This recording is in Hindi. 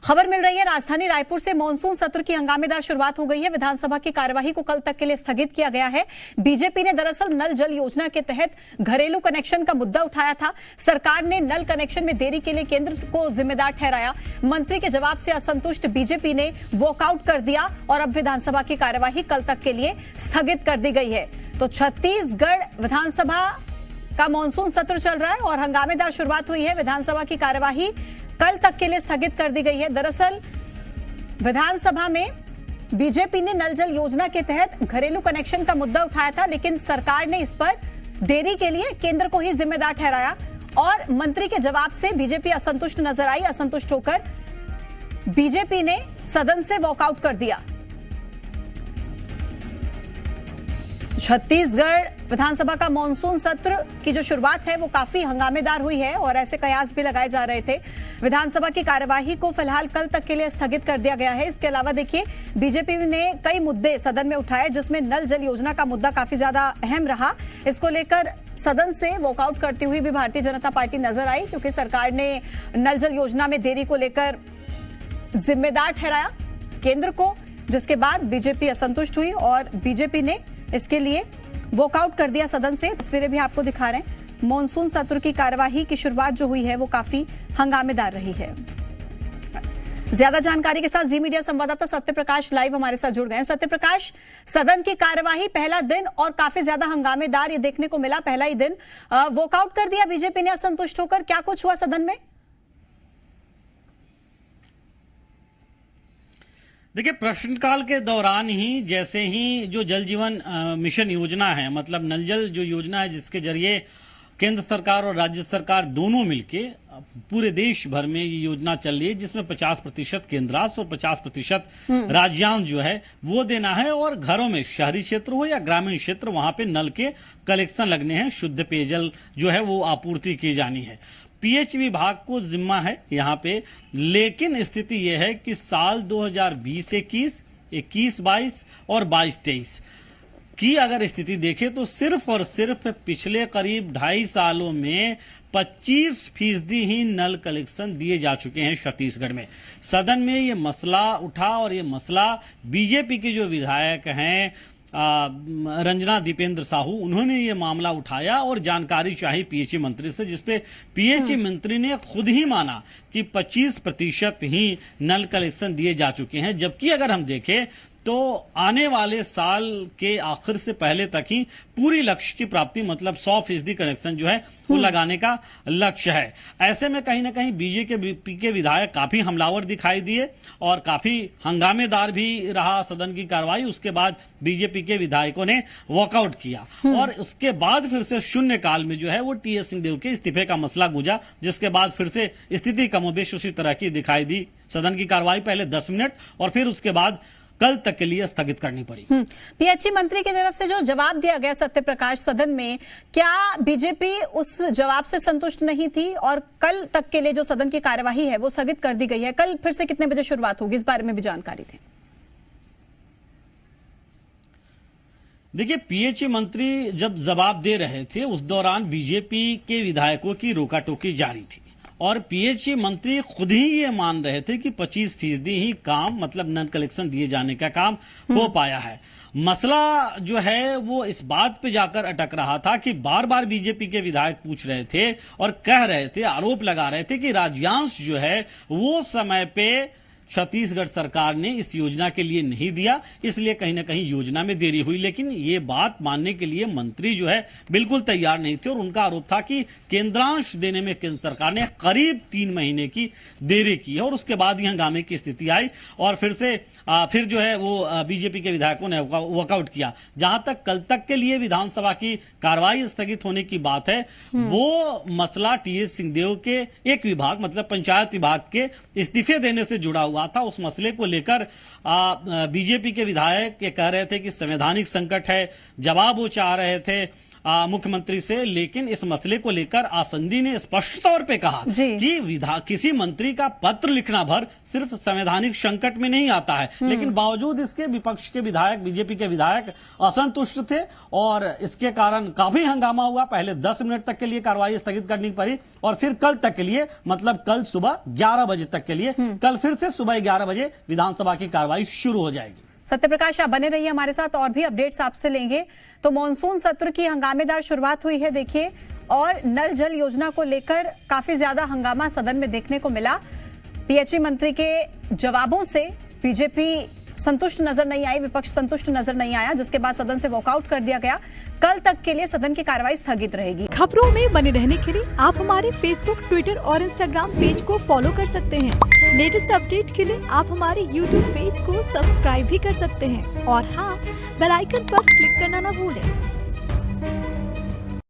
खबर मिल रही है राजधानी रायपुर से मॉनसून सत्र की हंगामेदार शुरुआत हो गई है। विधानसभा की कार्यवाही को कल तक के लिए स्थगित किया गया है। बीजेपी ने दरअसल नल जल योजना के तहत घरेलू कनेक्शन का मुद्दा उठाया था। सरकार ने नल कनेक्शन में देरी के लिए केंद्र को जिम्मेदार ठहराया। मंत्री के जवाब से असंतुष्ट बीजेपी ने वॉकआउट कर दिया और अब विधानसभा की कार्यवाही कल तक के लिए स्थगित कर दी गई है। तो छत्तीसगढ़ विधानसभा का मॉनसून सत्र चल रहा है और हंगामेदार शुरुआत हुई है। विधानसभा की कार्यवाही कल तक के लिए स्थगित कर दी गई है। दरअसल विधानसभा में बीजेपी ने नल जल योजना के तहत घरेलू कनेक्शन का मुद्दा उठाया था, लेकिन सरकार ने इस पर देरी के लिए केंद्र को ही जिम्मेदार ठहराया और मंत्री के जवाब से बीजेपी असंतुष्ट नजर आई। असंतुष्ट होकर बीजेपी ने सदन से वॉकआउट कर दिया। छत्तीसगढ़ विधानसभा का मॉनसून सत्र की जो शुरुआत है वो काफी हंगामेदार हुई है और ऐसे कयास भी लगाए जा रहे थे। विधानसभा की कार्यवाही को फिलहाल कल तक के लिए स्थगित कर दिया गया है। इसके अलावा देखिए बीजेपी ने कई मुद्दे सदन में उठाए, जिसमें नल जल योजना का मुद्दा काफी ज्यादा अहम रहा। इसको लेकर सदन से वॉकआउट करती हुई भी भारतीय जनता पार्टी नजर आई, क्योंकि सरकार ने नल जल योजना में देरी को लेकर जिम्मेदार ठहराया केंद्र को, जिसके बाद बीजेपी असंतुष्ट हुई और बीजेपी ने इसके लिए वॉकआउट कर दिया सदन से। तस्वीरें भी आपको दिखा रहे हैं। मॉनसून सत्र की कार्यवाही की शुरुआत जो हुई है वो काफी हंगामेदार रही है। ज्यादा जानकारी के साथ जी मीडिया संवाददाता सत्य प्रकाश लाइव हमारे साथ जुड़ गए हैं। सत्य प्रकाश, सदन की कार्यवाही पहला दिन और काफी ज्यादा हंगामेदार ये देखने को मिला। पहला ही दिन वॉकआउट कर दिया बीजेपी ने असंतुष्ट होकर। क्या कुछ हुआ सदन में? देखिए, प्रश्नकाल के दौरान ही जैसे ही जो जल जीवन मिशन योजना है, मतलब नल जल जो योजना है जिसके जरिए केंद्र सरकार और राज्य सरकार दोनों मिलके पूरे देश भर में ये योजना चल रही है, जिसमें 50% केंद्रांश और 50% राज्यांश जो है वो देना है और घरों में शहरी क्षेत्र हो या ग्रामीण क्षेत्र वहां पे नल के कलेक्शन लगने हैं, शुद्ध पेयजल जो है वो आपूर्ति की जानी है। पीएच विभाग को जिम्मा है यहाँ पे, लेकिन स्थिति यह है कि साल 2020-21, 21-22 और 22-23 की अगर स्थिति देखें तो सिर्फ और सिर्फ पिछले करीब 2.5 सालों में 25% ही नल कलेक्शन दिए जा चुके हैं छत्तीसगढ़ में। सदन में ये मसला उठा और ये मसला बीजेपी के जो विधायक हैं रंजना दीपेंद्र साहू, उन्होंने ये मामला उठाया और जानकारी चाही पीएचई मंत्री से, जिसपे पीएचई मंत्री ने खुद ही माना कि 25% ही नल कलेक्शन दिए जा चुके हैं। जबकि अगर हम देखें तो आने वाले साल के आखिर से पहले तक ही पूरी लक्ष्य की प्राप्ति, मतलब 100% कनेक्शन जो है वो लगाने का लक्ष्य है। ऐसे में कहीं ना कहीं बीजेपी के विधायक काफी हमलावर दिखाई दिए और काफी हंगामेदार भी रहा सदन की कार्रवाई। उसके बाद बीजेपी के विधायकों ने वॉकआउट किया और उसके बाद फिर से शून्यकाल में जो है वो टीएस सिंहदेव के इस्तीफे का मसला गूंजा, जिसके बाद फिर से स्थिति कमोबेश उसी तरह की दिखाई दी। सदन की कार्रवाई पहले 10 मिनट और फिर उसके बाद कल तक के लिए स्थगित करनी पड़ी। पीएचई मंत्री की तरफ से जो जवाब दिया गया सत्य प्रकाश सदन में, क्या बीजेपी उस जवाब से संतुष्ट नहीं थी और कल तक के लिए जो सदन की कार्यवाही है वो स्थगित कर दी गई है? कल फिर से कितने बजे शुरुआत होगी, इस बारे में भी जानकारी दें। देखिए, पीएचई मंत्री जब जवाब दे रहे थे उस दौरान बीजेपी के विधायकों की रोकाटोकी जारी थी और पीएचई मंत्री खुद ही ये मान रहे थे कि 25% ही काम, मतलब नल कलेक्शन दिए जाने का काम हो पाया है। मसला जो है वो इस बात पे जाकर अटक रहा था कि बार बार बीजेपी के विधायक पूछ रहे थे और कह रहे थे, आरोप लगा रहे थे कि राज्यांश जो है वो समय पे छत्तीसगढ़ सरकार ने इस योजना के लिए नहीं दिया, इसलिए कहीं ना कहीं योजना में देरी हुई। लेकिन ये बात मानने के लिए मंत्री जो है बिल्कुल तैयार नहीं थे और उनका आरोप था कि केंद्रांश देने में केंद्र सरकार ने करीब 3 महीने की देरी की है और उसके बाद ही हंगामे की स्थिति आई और फिर जो है वो बीजेपी के विधायकों ने वॉकआउट किया। जहां तक कल तक के लिए विधानसभा की कार्रवाई स्थगित होने की बात है, वो मसला टीएस सिंहदेव के एक विभाग, मतलब पंचायत विभाग के इस्तीफे देने से जुड़ा हुआ था। उस मसले को लेकर बीजेपी के विधायक ये कह रहे थे कि संवैधानिक संकट है, जवाब वो चाह रहे थे मुख्यमंत्री से, लेकिन इस मसले को लेकर आसंदी ने स्पष्ट तौर पे कहा कि किसी मंत्री का पत्र लिखना भर सिर्फ संवैधानिक संकट में नहीं आता है, लेकिन बावजूद इसके विपक्ष के विधायक, बीजेपी के विधायक असंतुष्ट थे और इसके कारण काफी हंगामा हुआ। पहले 10 मिनट तक के लिए कार्रवाई स्थगित करनी पड़ी और फिर कल तक के लिए, मतलब कल सुबह 11 बजे तक के लिए, कल फिर से सुबह 11 बजे विधानसभा की कार्रवाई शुरू हो जाएगी। सत्यप्रकाश, आप बने रहिए हमारे साथ, और भी अपडेट्स आपसे लेंगे। तो मॉनसून सत्र की हंगामेदार शुरुआत हुई है देखिए, और नल जल योजना को लेकर काफी ज्यादा हंगामा सदन में देखने को मिला। पीएचई मंत्री के जवाबों से बीजेपी संतुष्ट नजर नहीं आई, विपक्ष संतुष्ट नजर नहीं आया, जिसके बाद सदन से वॉकआउट कर दिया गया। कल तक के लिए सदन की कार्रवाई स्थगित रहेगी। खबरों में बने रहने के लिए आप हमारे फेसबुक, ट्विटर और इंस्टाग्राम पेज को फॉलो कर सकते हैं। लेटेस्ट अपडेट के लिए आप हमारे यूट्यूब पेज को सब्सक्राइब भी कर सकते हैं और हाँ, बेल आइकन पर क्लिक करना ना भूलें।